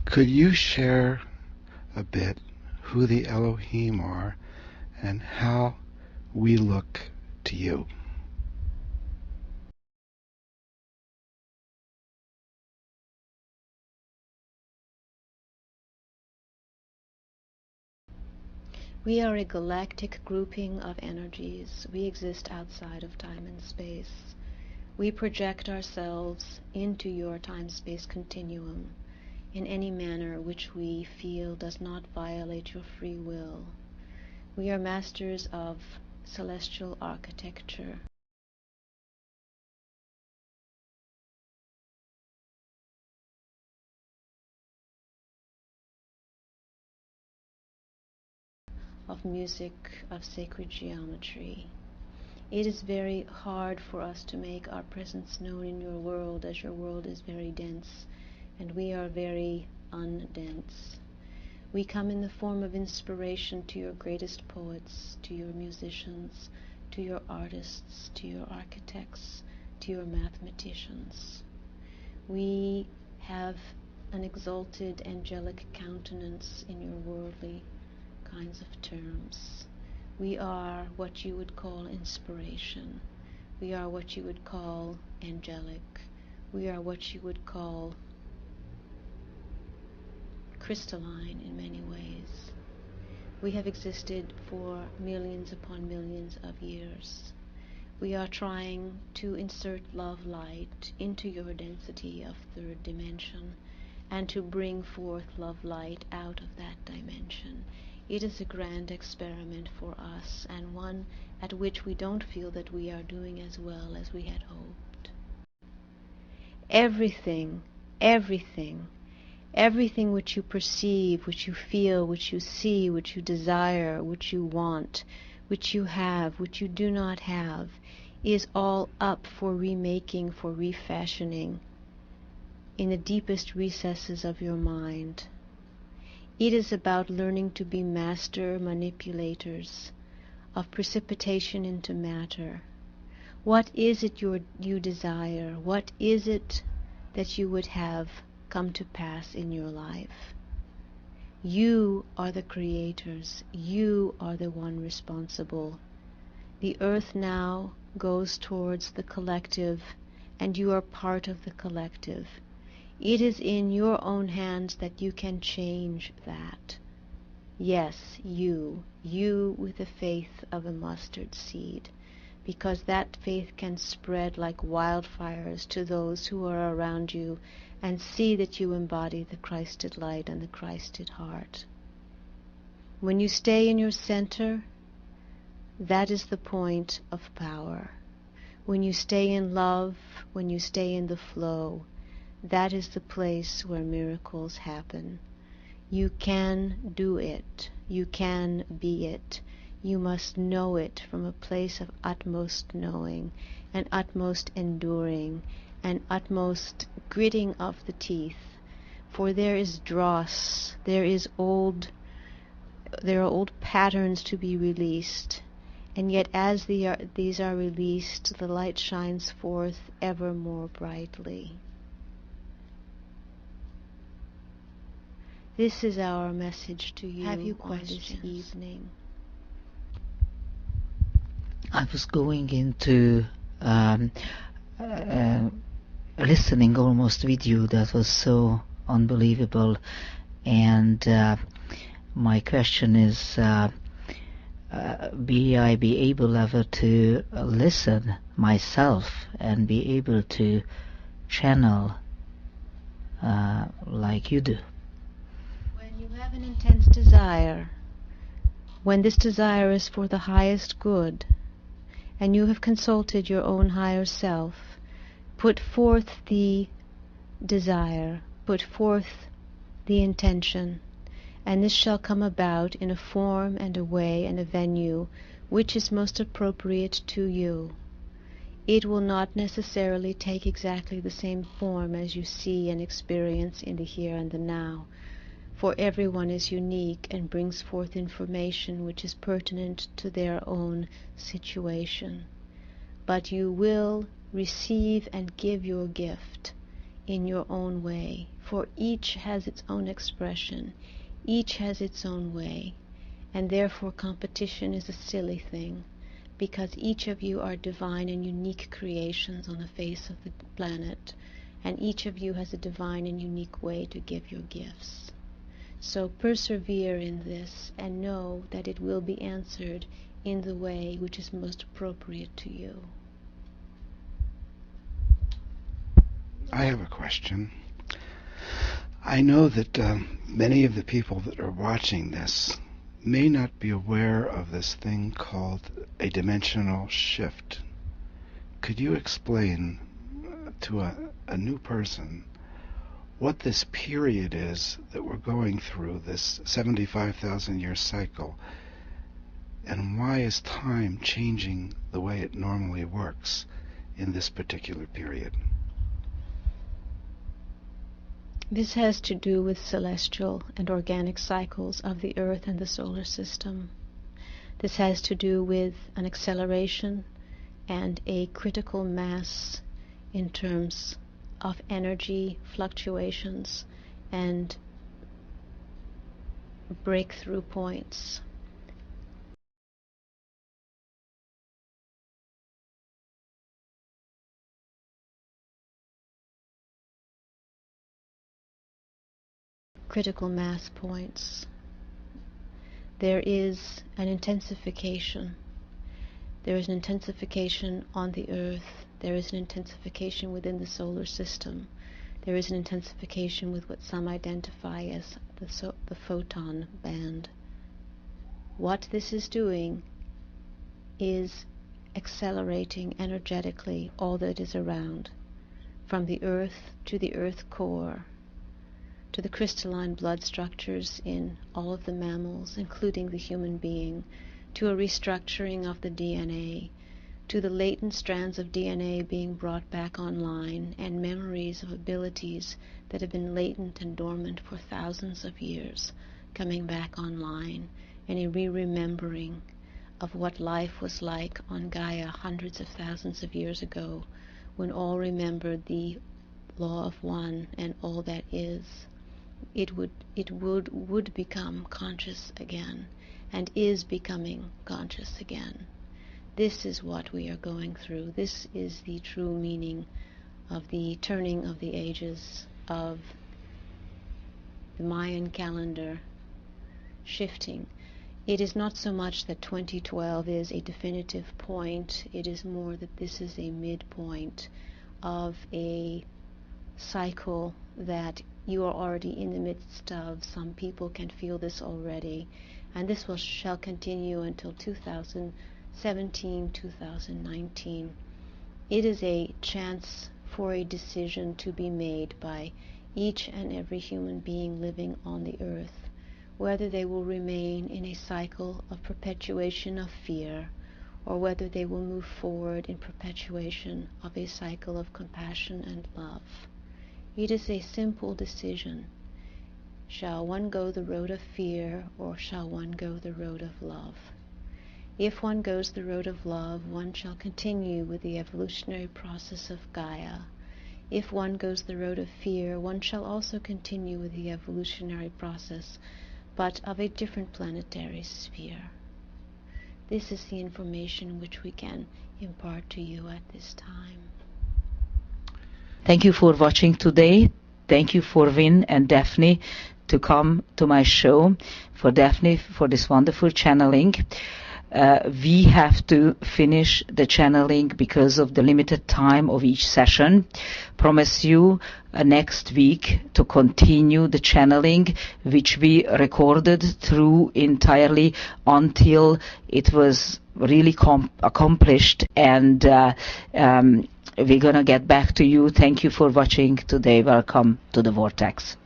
Could you share a bit who the Elohim are and how we look to you? We are a galactic grouping of energies. We exist outside of time and space. We project ourselves into your time-space continuum in any manner which we feel does not violate your free will. We are masters of celestial architecture. Of music, of sacred geometry. It is very hard for us to make our presence known in your world, as your world is very dense, and we are very undense. We come in the form of inspiration to your greatest poets, to your musicians, to your artists, to your architects, to your mathematicians. We have an exalted angelic countenance in your worldly kinds of terms. We are what you would call inspiration. We are what you would call angelic. We are what you would call crystalline in many ways. We have existed for millions upon millions of years. We are trying to insert love light into your density of third dimension and to bring forth love light out of that dimension. It is a grand experiment for us, and one at which we don't feel that we are doing as well as we had hoped. Everything which you perceive, which you feel, which you see, which you desire, which you want, which you have, which you do not have, is all up for remaking, for refashioning in the deepest recesses of your mind. It is about learning to be master manipulators of precipitation into matter. What is it you desire? What is it that you would have come to pass in your life? You are the creators. You are the one responsible. The earth now goes towards the collective, and you are part of the collective. It is in your own hands that you can change that. Yes, you with the faith of a mustard seed, because that faith can spread like wildfires to those who are around you and see that you embody the Christed light and the Christed heart. When you stay in your center, that is the point of power. When you stay in love, when you stay in the flow, that is the place where miracles happen. You can do it. You can be it. You must know it from a place of utmost knowing and utmost enduring and utmost gritting of the teeth. For there is dross, there are old patterns to be released, and yet as these are released, the light shines forth ever more brightly. This is our message to you. Have you questions on this evening? I was going into listening almost with you. That was so unbelievable. And my question is, will I be able ever to listen myself and be able to channel like you do? When you have an intense desire, when this desire is for the highest good, and you have consulted your own higher self, put forth the desire, put forth the intention, and this shall come about in a form and a way and a venue which is most appropriate to you. it will not necessarily take exactly the same form as you see and experience in the here and the now, for everyone is unique and brings forth information which is pertinent to their own situation. But you will receive and give your gift in your own way, for each has its own expression, each has its own way, and therefore competition is a silly thing, because each of you are divine and unique creations on the face of the planet, and each of you has a divine and unique way to give your gifts. So persevere in this and know that it will be answered in the way which is most appropriate to you. I have a question. I know that many of the people that are watching this may not be aware of this thing called a dimensional shift. Could you explain to a new person what this period is that we're going through, this 75,000-year cycle, and why is time changing the way it normally works in this particular period? This has to do with celestial and organic cycles of the Earth and the solar system. This has to do with an acceleration and a critical mass in terms of energy fluctuations and breakthrough points. Critical mass points. There is an intensification. There is an intensification on the Earth. There is an intensification within the solar system. There is an intensification with what some identify as the photon band. What this is doing is accelerating energetically all that is around, from the Earth to the Earth core, to the crystalline blood structures in all of the mammals, including the human being, to a restructuring of the DNA, to the latent strands of DNA being brought back online, and memories of abilities that have been latent and dormant for thousands of years coming back online, and a re-remembering of what life was like on Gaia hundreds of thousands of years ago, when all remembered the law of one and all that is. It would become conscious again, and is becoming conscious again. This is what we are going through. This is the true meaning of the turning of the ages, of the Mayan calendar shifting. It is not so much that 2012 is a definitive point, it is more that this is a midpoint of a cycle that you are already in the midst of. Some people can feel this already, and this shall continue until 2017, 2019. It is a chance for a decision to be made by each and every human being living on the earth, whether they will remain in a cycle of perpetuation of fear, or whether they will move forward in perpetuation of a cycle of compassion and love. It is a simple decision. Shall one go the road of fear, or shall one go the road of love? If one goes the road of love, one shall continue with the evolutionary process of Gaia. If one goes the road of fear, one shall also continue with the evolutionary process, but of a different planetary sphere. This is the information which we can impart to you at this time. Thank you for watching today. Thank you for Vin and Daphne to come to my show, for Daphne for this wonderful channeling. We have to finish the channeling because of the limited time of each session. Promise you next week to continue the channeling, which we recorded through entirely until it was really accomplished, and we're gonna get back to you. Thank you for watching today. Welcome to the Vortex.